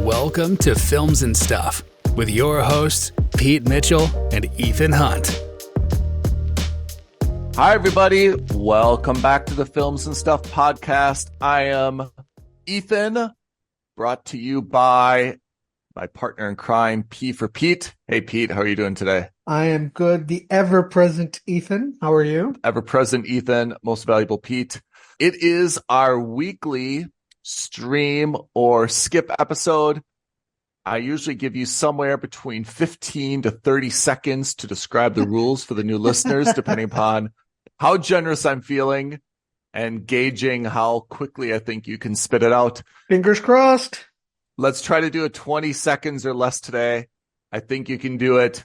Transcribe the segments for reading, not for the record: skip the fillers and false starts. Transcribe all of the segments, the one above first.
Welcome to Films and Stuff with your hosts, Pete Mitchell and Ethan Hunt. Hi, everybody. Welcome back to the Films and Stuff podcast. I am Ethan, brought to you by my partner in crime, P for Pete. Hey, Pete, how are you doing today? I am good. The ever-present Ethan. How are you? Ever-present Ethan, most valuable Pete. It is our weekly stream or skip episode. I usually give you somewhere between 15 to 30 seconds to describe the rules for the new listeners, depending upon how generous I'm feeling and gauging how quickly I think you can spit it out. Fingers crossed. Let's try to do it 20 seconds or less today. I think you can do it.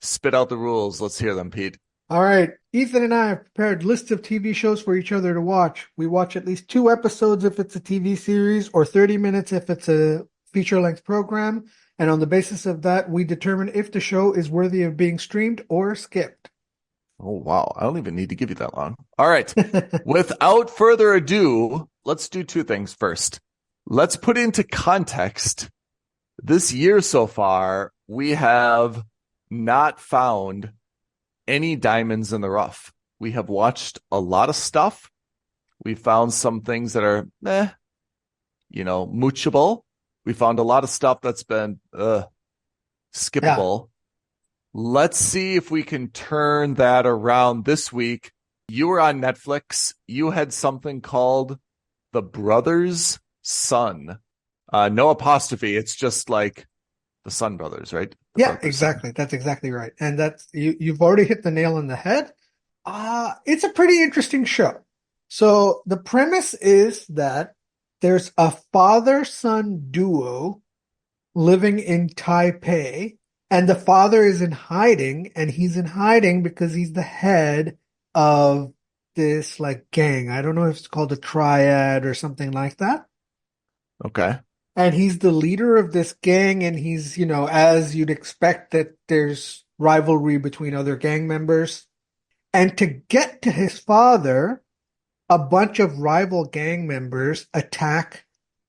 Spit out the rules. Let's hear them, Pete. All right. Ethan and I have prepared lists of TV shows for each other to watch. We watch at least 2 episodes if it's a TV series or 30 minutes if it's a feature-length program. And on the basis of that, we determine if the show is worthy of being streamed or skipped. Oh, wow. I don't even need to give you that long. All right. Without further ado, let's do 2 things first. Let's put into context. This year so far, we have not found any diamonds in the rough. We have watched a lot of stuff. We found some things that are, moochable. We found a lot of stuff that's been skippable. Yeah. Let's see if we can turn that around this week. You were on Netflix. You had something called The Brothers' Son. No apostrophe. It's just like the Sun Brothers, right? Yeah, exactly. Son. That's exactly right. And that's you've already hit the nail on the head. It's a pretty interesting show. So the premise is that there's a father-son duo living in Taipei, and the father is in hiding, and he's in hiding because he's the head of this like gang. I don't know if it's called a triad or something like that. Okay. And he's the leader of this gang, and he's, as you'd expect that there's rivalry between other gang members. And to get to his father, a bunch of rival gang members attack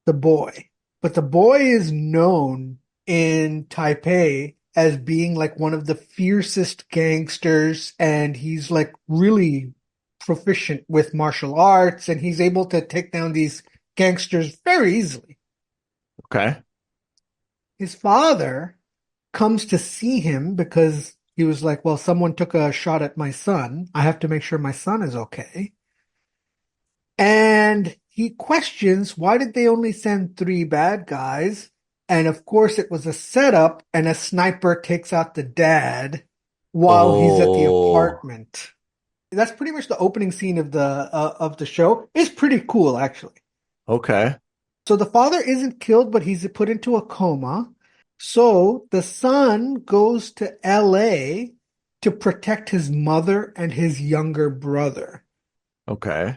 the boy. But the boy is known in Taipei as being like one of the fiercest gangsters, and he's like really proficient with martial arts, and he's able to take down these gangsters very easily. Okay. His father comes to see him because he was like, well, someone took a shot at my son. I have to make sure my son is okay. And he questions, why did they only send 3 bad guys? And of course it was a setup, and a sniper takes out the dad while he's at the apartment. That's pretty much the opening scene of the show. It's pretty cool, actually. Okay. So the father isn't killed, but he's put into a coma. So the son goes to LA to protect his mother and his younger brother. Okay.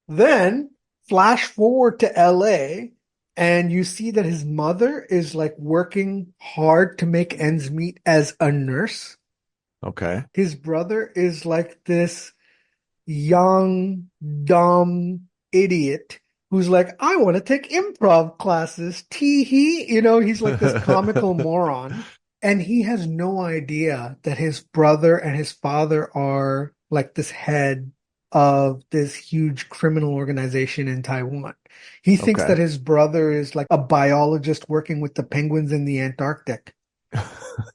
Then flash forward to LA, and you see that his mother is like working hard to make ends meet as a nurse. Okay. His brother is like this young, dumb idiot who's like, I want to take improv classes. Tee-hee. He's like this comical moron. And he has no idea that his brother and his father are like this head of this huge criminal organization in Taiwan. He thinks that his brother is like a biologist working with the penguins in the Antarctic.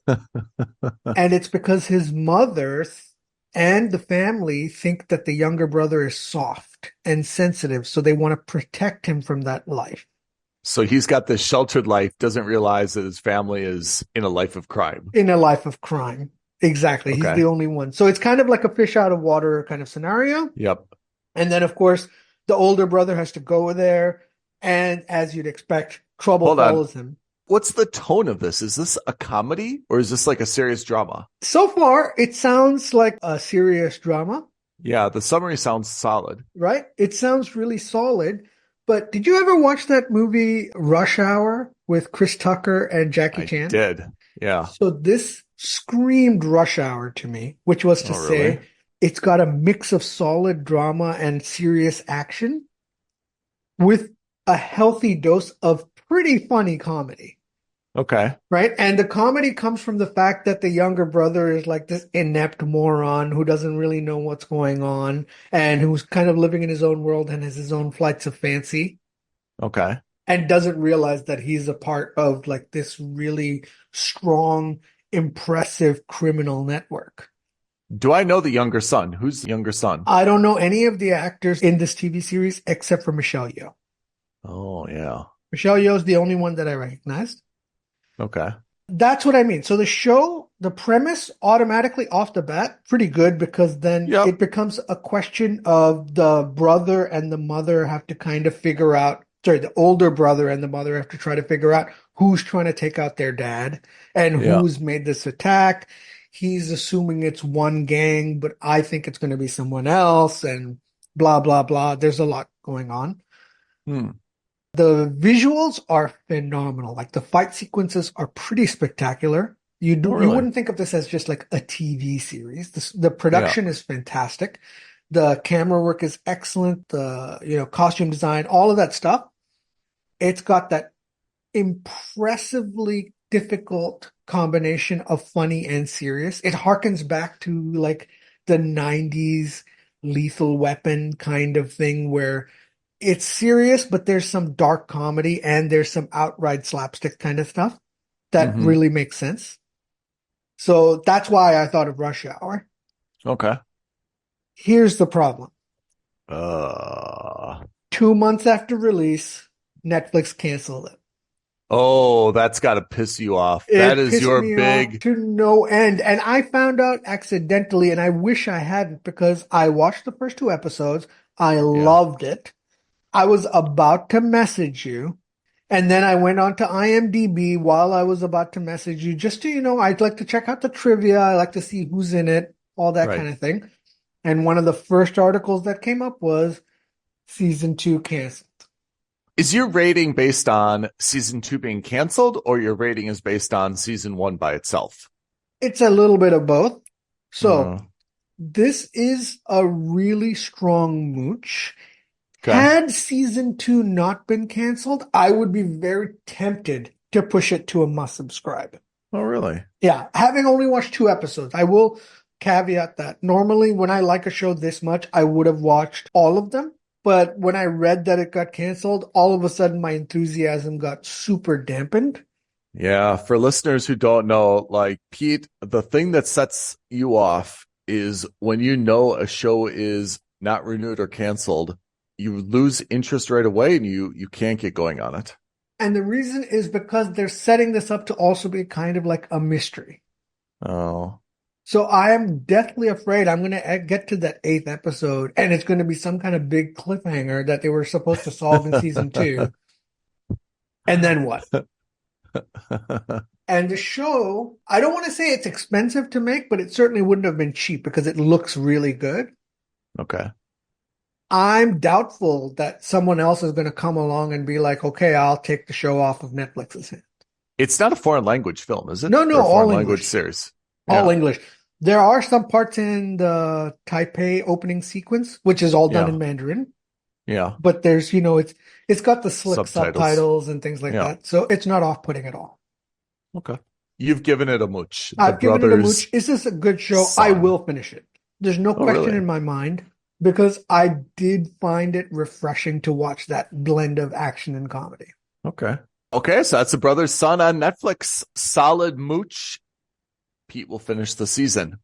And it's because his mother and the family think that the younger brother is soft and sensitive, so they want to protect him from that life. So he's got this sheltered life, doesn't realize that his family is in a life of crime. In a life of crime. Exactly. Okay. He's the only one. So it's kind of like a fish out of water kind of scenario. Yep. And then, of course, the older brother has to go there, and as you'd expect, trouble follows him. What's the tone of this? Is this a comedy or is this like a serious drama? So far, it sounds like a serious drama. Yeah, the summary sounds solid. Right? It sounds really solid. But did you ever watch that movie Rush Hour with Chris Tucker and Jackie Chan? I did, yeah. So this screamed Rush Hour to me, which was to say it's got a mix of solid drama and serious action with a healthy dose of pretty funny comedy. Okay. right? And the comedy comes from the fact that the younger brother is like this inept moron who doesn't really know what's going on and who's kind of living in his own world and has his own flights of fancy Okay. and doesn't realize that he's a part of like this really strong, impressive criminal network. Do I know the younger son? Who's the younger son? I don't know any of the actors in this TV series except for Michelle Yeoh. Oh, yeah. Michelle Yeoh is the only one that I recognized. Okay. That's what I mean. So the show, the premise automatically off the bat, pretty good because then Yep. it becomes a question of the brother and the mother have to kind of figure out, sorry, the older brother and the mother have to try to figure out who's trying to take out their dad and Yeah. who's made this attack. He's assuming it's one gang, but I think it's going to be someone else and blah, blah, blah. There's a lot going on. Hmm. The visuals are phenomenal. Like the fight sequences are pretty spectacular. You really? wouldn't think of this as just like a TV series. The production is fantastic. The camera work is excellent. The costume design, all of that stuff. It's got that impressively difficult combination of funny and serious. It harkens back to like the 90s Lethal Weapon kind of thing where it's serious, but there's some dark comedy and there's some outright slapstick kind of stuff that really makes sense. So that's why I thought of Rush Hour. Okay. Here's the problem. 2 months after release, Netflix canceled it. Oh, that's got to piss you off. It That is pissed your me big. off to no end. And I found out accidentally, and I wish I hadn't because I watched the first 2 episodes. I loved it. I was about to message you, and then I went on to IMDb while I was about to message you, just to, I'd like to check out the trivia. I like to see who's in it, all that Right. kind of thing. And one of the first articles that came up was season 2 canceled. Is your rating based on season 2 being canceled, or your rating is based on season 1 by itself? It's a little bit of both. So this is a really strong mooch. Okay. Had season 2 not been canceled, I would be very tempted to push it to a must subscribe. Oh, really? Yeah, having only watched 2 episodes, I will caveat that. Normally, when I like a show this much, I would have watched all of them. But when I read that it got canceled, all of a sudden my enthusiasm got super dampened. Yeah. For listeners who don't know, like Pete, the thing that sets you off is when you know a show is not renewed or canceled, you lose interest right away and you can't get going on it. And the reason is because they're setting this up to also be kind of like a mystery. Oh. So I am deathly afraid I'm going to get to that 8th episode and it's going to be some kind of big cliffhanger that they were supposed to solve in season 2. And then what? And the show, I don't want to say it's expensive to make, but it certainly wouldn't have been cheap because it looks really good. Okay. I'm doubtful that someone else is going to come along and be like, okay, I'll take the show off of Netflix's hand. It's not a foreign language film, is it? No, Or a all foreign English. language series. All Yeah. English. There are some parts in the Taipei opening sequence, which is all done Yeah. in Mandarin. Yeah. But there's, it's got the slick Subtitles. subtitles and things like Yeah. that. So it's not off-putting at all. Okay. You've given it a mooch. I've given it a Brothers mooch. Is this a good show? Son. I will finish it. There's no question really? in my mind because I did find it refreshing to watch that blend of action and comedy. Okay. Okay, so that's The Brother's Son on Netflix. Solid mooch. Pete will finish the season.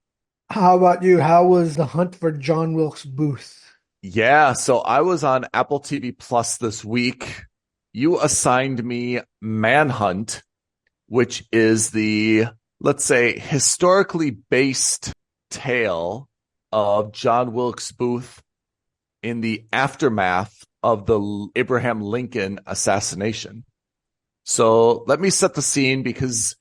How about you? How was the hunt for John Wilkes Booth? Yeah, so I was on Apple TV Plus this week. You assigned me Manhunt, which is the, let's say, historically based tale of John Wilkes Booth in the aftermath of the Abraham Lincoln assassination. So let me set the scene because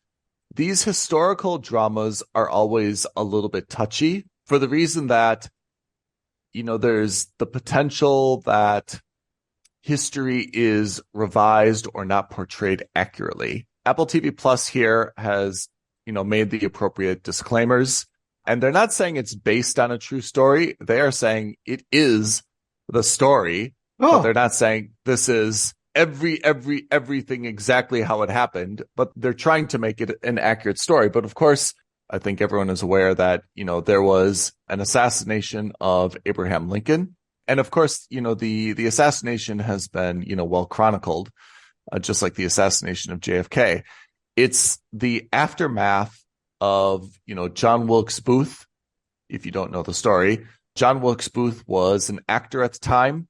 these historical dramas are always a little bit touchy for the reason that, there's the potential that history is revised or not portrayed accurately. Apple TV Plus here has, made the appropriate disclaimers, and they're not saying it's based on a true story. They are saying it is the story, but they're not saying this is everything exactly how it happened, but they're trying to make it an accurate story. But of course, I think everyone is aware that, there was an assassination of Abraham Lincoln. And of course, the assassination has been, well chronicled, just like the assassination of JFK. It's the aftermath of, John Wilkes Booth. If you don't know the story, John Wilkes Booth was an actor at the time,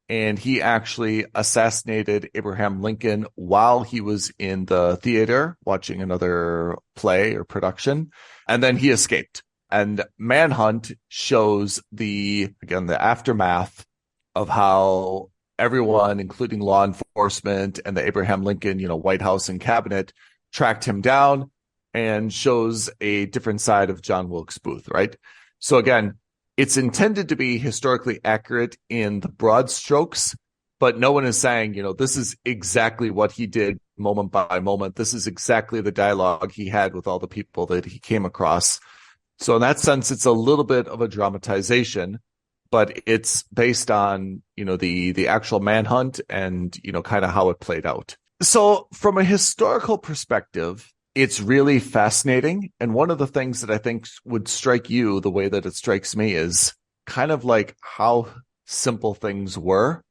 and he actually assassinated Abraham Lincoln while he was in the theater watching another play or production, and then he escaped. And Manhunt shows the aftermath of how everyone, including law enforcement and the Abraham Lincoln, White House and cabinet, tracked him down, and shows a different side of John Wilkes Booth, right? So again, it's intended to be historically accurate in the broad strokes, but no one is saying, this is exactly what he did moment by moment. This is exactly the dialogue he had with all the people that he came across. So in that sense, it's a little bit of a dramatization, but it's based on, the actual manhunt and, kind of how it played out. So from a historical perspective, it's really fascinating. And one of the things that I think would strike you the way that it strikes me is kind of like how simple things were.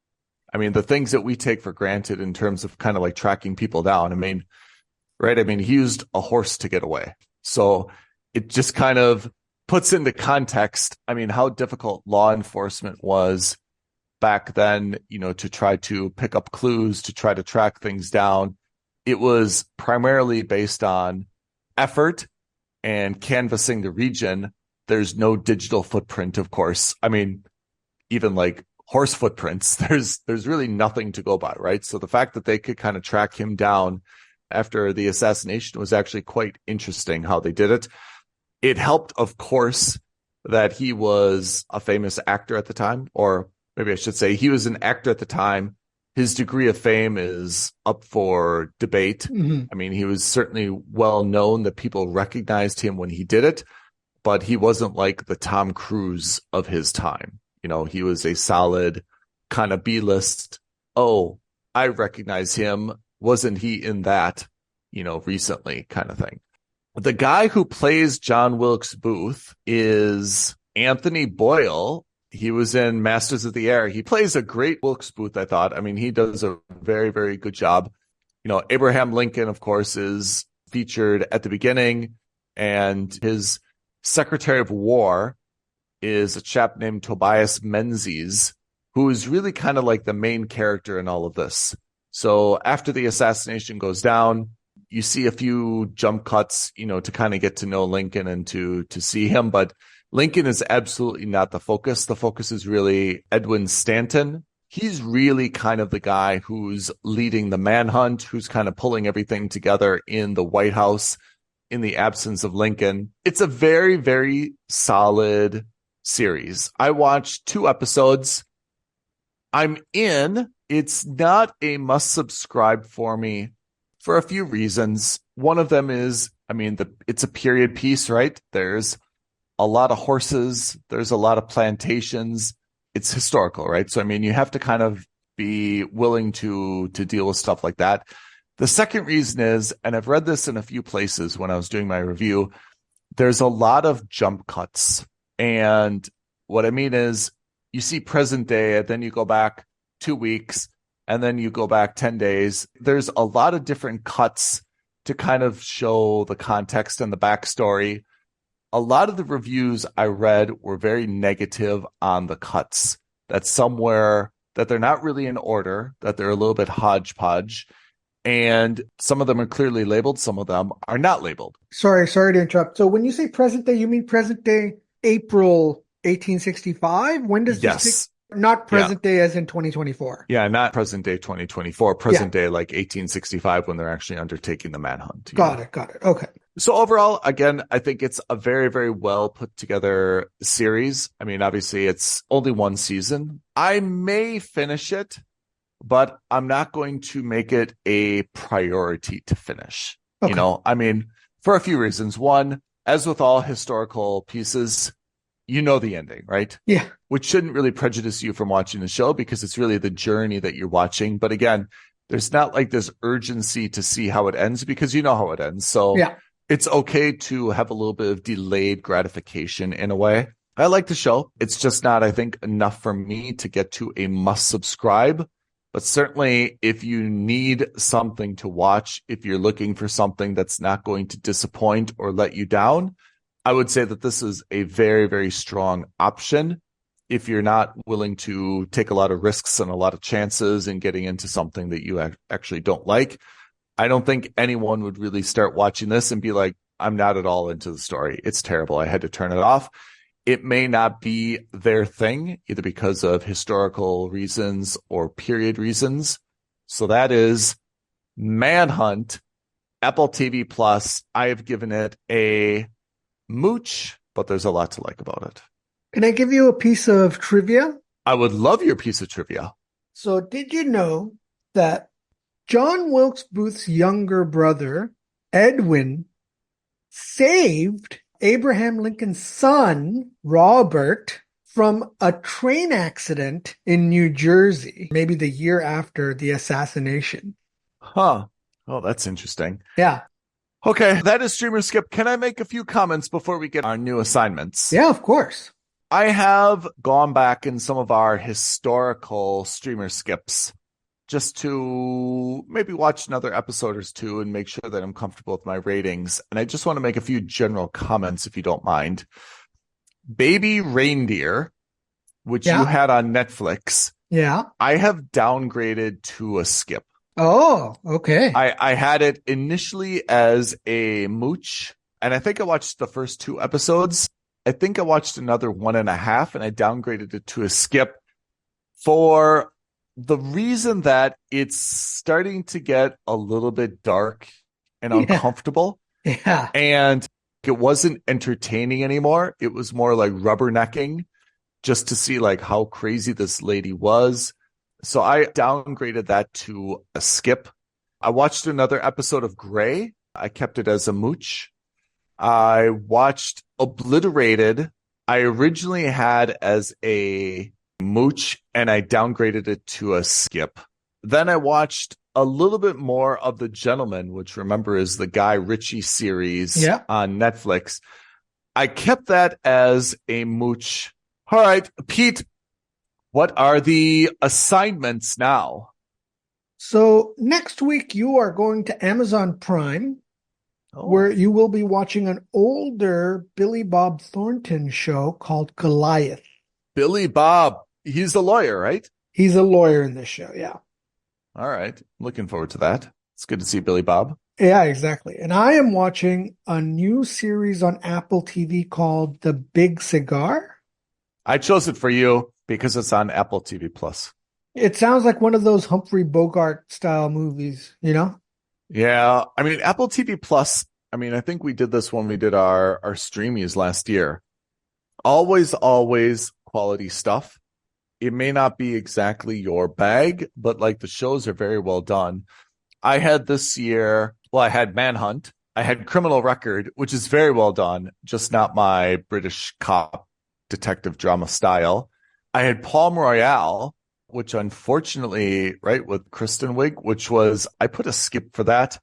I mean, the things that we take for granted in terms of kind of like tracking people down. I mean, right? I mean, he used a horse to get away. So it just kind of puts into context, I mean, how difficult law enforcement was back then, to try to pick up clues, to try to track things down. It was primarily based on effort and canvassing the region. There's no digital footprint, of course. I mean, even like horse footprints, there's really nothing to go by, right? So the fact that they could kind of track him down after the assassination was actually quite interesting how they did it. It helped, of course, that he was a famous actor at the time, or maybe I should say he was an actor at the time. His degree of fame is up for debate. Mm-hmm. I mean, he was certainly well known that people recognized him when he did it, but he wasn't like the Tom Cruise of his time. He was a solid kind of B-list. Oh, I recognize him. Wasn't he in that, recently kind of thing. The guy who plays John Wilkes Booth is Anthony Boyle. He was in Masters of the Air. He plays a great Wilkes Booth, I thought. I mean, he does a very, very good job. Abraham Lincoln, of course, is featured at the beginning, and his Secretary of War is a chap named Tobias Menzies, who is really kind of like the main character in all of this. So after the assassination goes down, you see a few jump cuts, to kind of get to know Lincoln and to see him. But Lincoln is absolutely not the focus. The focus is really Edwin Stanton. He's really kind of the guy who's leading the manhunt, who's kind of pulling everything together in the White House in the absence of Lincoln. It's a very, very solid series. I watched 2 episodes. I'm in. It's not a must subscribe for me for a few reasons. One of them is, I mean, it's a period piece, right? There's a lot of horses. There's a lot of plantations. It's historical, right? So, I mean, you have to kind of be willing to deal with stuff like that. The second reason is, and I've read this in a few places when I was doing my review, there's a lot of jump cuts. And what I mean is you see present day, and then you go back 2 weeks, and then you go back 10 days. There's a lot of different cuts to kind of show the context and the backstory. A lot of the reviews I read were very negative on the cuts, that they're not really in order, that they're a little bit hodgepodge, and some of them are clearly labeled, some of them are not labeled. Sorry to interrupt. So when you say present day, you mean present day April 1865? When does this take? Not present day as in 2024. Yeah, not present day 2024, present day like 1865 when they're actually undertaking the manhunt. Got it. Okay. So overall, again, I think it's a very, very well put together series. I mean, obviously it's only one season. I may finish it, but I'm not going to make it a priority to finish. Okay. I mean, for a few reasons. One, as with all historical pieces, the ending, right? Yeah. Which shouldn't really prejudice you from watching the show because it's really the journey that you're watching. But again, There's not like this urgency to see how it ends because you know how it ends. So Yeah. it's okay to have a little bit of delayed gratification in a way. I like the show. It's just not, I think, enough for me to get to a must subscribe. But certainly if you need something to watch, if you're looking for something that's not going to disappoint or let you down, I would say that this is a very, very strong option. If you're not willing to take a lot of risks and a lot of chances in getting into something that you actually don't like, I don't think anyone would really start watching this and be like, I'm not at all into the story. It's terrible. I had to turn it off. It may not be their thing, either because of historical reasons or period reasons. So that is Manhunt, Apple TV Plus. I have given it a mooch, but there's a lot to like about it. Can I give you a piece of trivia? I would love your piece of trivia. So did you know that John Wilkes Booth's younger brother, Edwin, saved Abraham Lincoln's son, Robert, from a train accident in New Jersey, maybe the year after the assassination? Huh. Oh, that's interesting. Yeah. Okay, that is Streamer Skip. Can I make a few comments before we get our new assignments? Yeah, of course. I have gone back in some of our historical Streamer Skips just to maybe watch another episode or two and make sure that I'm comfortable with my ratings. And I just want to make a few general comments, if you don't mind. Baby Reindeer, which you had on Netflix, I have downgraded to a skip. Oh, okay. I had it initially as a mooch, and I think I watched the first 2 episodes. I think I watched another 1.5, and I downgraded it to a skip for the reason that it's starting to get a little bit dark and uncomfortable. Yeah. And it wasn't entertaining anymore. It was more like rubbernecking just to see like how crazy this lady was. So I downgraded that to a skip. I watched another episode of Grey. I kept it as a mooch. I watched Obliterated. I originally had as a mooch and I downgraded it to a skip. Then I watched a little bit more of The Gentleman, which remember is the Guy Ritchie series on Netflix. I kept that as a mooch. All right, Pete, what are the assignments now? So next week you are going to Amazon Prime, where you will be watching an older Billy Bob Thornton show called Goliath. Billy Bob, he's the lawyer, right? He's a lawyer in this show, yeah. All right, looking forward to that. It's good to see Billy Bob. Yeah, exactly. And I am watching a new series on Apple TV called The Big Cigar. I chose it for you because it's on Apple TV Plus. It sounds like one of those Humphrey Bogart style movies, you know? Yeah, I mean, Apple TV Plus, I mean, I think we did this when we did our streamies last year. Always quality stuff. It may not be exactly your bag, but like the shows are very well done. I had this year, I had Manhunt. I had Criminal Record, which is very well done, just not my British cop detective drama style. I had Palm Royale, which unfortunately, right, with Kristen Wiig, which was, I put a skip for that,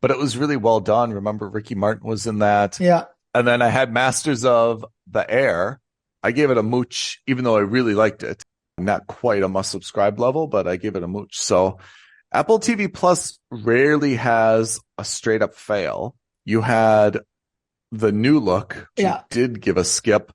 but it was really well done. Remember, Ricky Martin was in that. Yeah. And then I had Masters of the Air. I gave it a mooch, even though I really liked it. Not quite a must subscribe level, but I gave it a mooch. So Apple TV Plus rarely has a straight up fail. You had The New Look, which you did give a skip.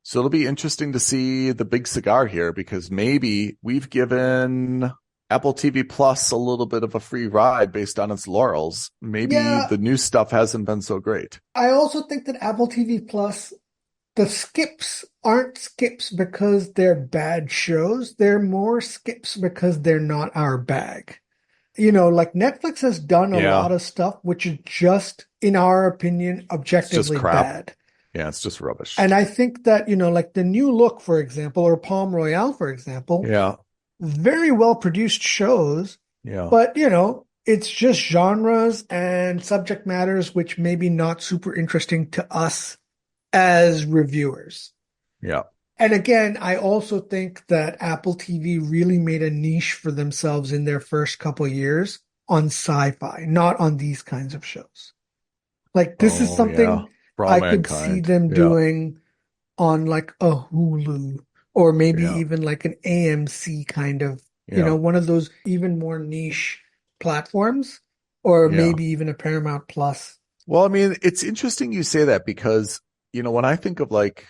So it'll be interesting to see The Big Cigar here, because maybe we've given Apple TV Plus a little bit of a free ride based on its laurels. Maybe the new stuff hasn't been so great. I also think that Apple TV Plus, the skips aren't skips because they're bad shows. They're more skips because they're not our bag. You know, like Netflix has done a lot of stuff which is just, in our opinion, objectively bad. Yeah, it's just rubbish. And I think that, you know, like The New Look, for example, or Palm Royale, for example, very well produced shows. Yeah. But, you know, it's just genres and subject matters which maybe not super interesting to us as reviewers. Yeah. And again, I also think that Apple TV really made a niche for themselves in their first couple years on sci-fi, not on these kinds of shows. Like this is Oh, yeah. something For all I could see mankind. them Yeah. doing on like a Hulu or maybe Yeah. even like an AMC kind of, Yeah. one of those even more niche platforms, or Yeah. maybe even a Paramount Plus. Well, I mean, it's interesting you say that because, when I think of like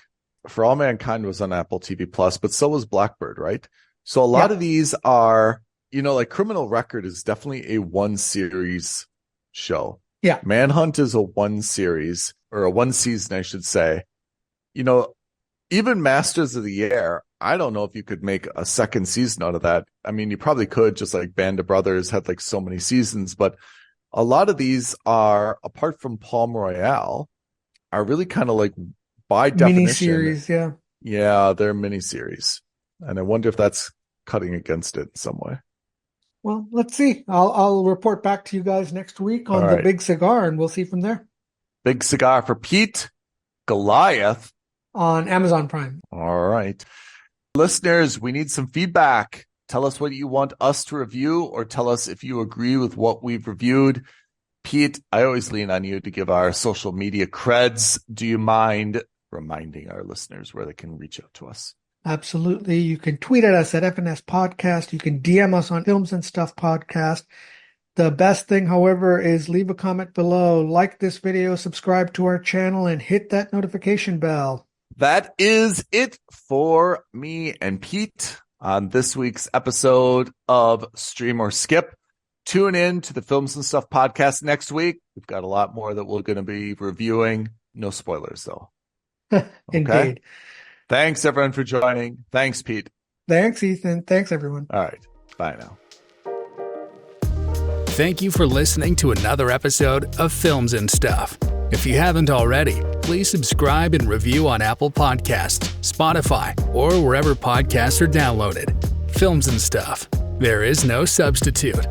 For All Mankind was on Apple TV Plus, but so was Blackbird, right? So a lot Yeah. of these are, like Criminal Record is definitely a one series show. Yeah. Manhunt is a one series or a one season, I should say. Even Masters of the Air, I don't know if you could make a second season out of that. I mean, you probably could, just like Band of Brothers had like so many seasons, but a lot of these are, apart from Palm Royale, are really kind of like by definition. Miniseries, yeah. Yeah, they're miniseries. And I wonder if that's cutting against it in some way. Well, let's see. I'll report back to you guys next week on All the right. Big Cigar, and we'll see from there Big Cigar for Pete, Goliath. on Amazon Prime. All right. Listeners, we need some feedback. Tell us what you want us to review, or tell us if you agree with what we've reviewed. Pete, I always lean on you to give our social media creds. Do you mind reminding our listeners where they can reach out to us? Absolutely. You can tweet at us at FNS Podcast. You can DM us on Films and Stuff Podcast. The best thing, however, is leave a comment below, like this video, subscribe to our channel, and hit that notification bell. That is it for me and Pete on this week's episode of Stream or Skip. Tune in to the Films and Stuff podcast next week. We've got a lot more that we're going to be reviewing. No spoilers, though. Indeed. Thanks, everyone, for joining. Thanks, Pete. Thanks, Ethan. Thanks, everyone. All right. Bye now. Thank you for listening to another episode of Films and Stuff. If you haven't already, please subscribe and review on Apple Podcasts, Spotify, or wherever podcasts are downloaded. Films and Stuff. There is no substitute.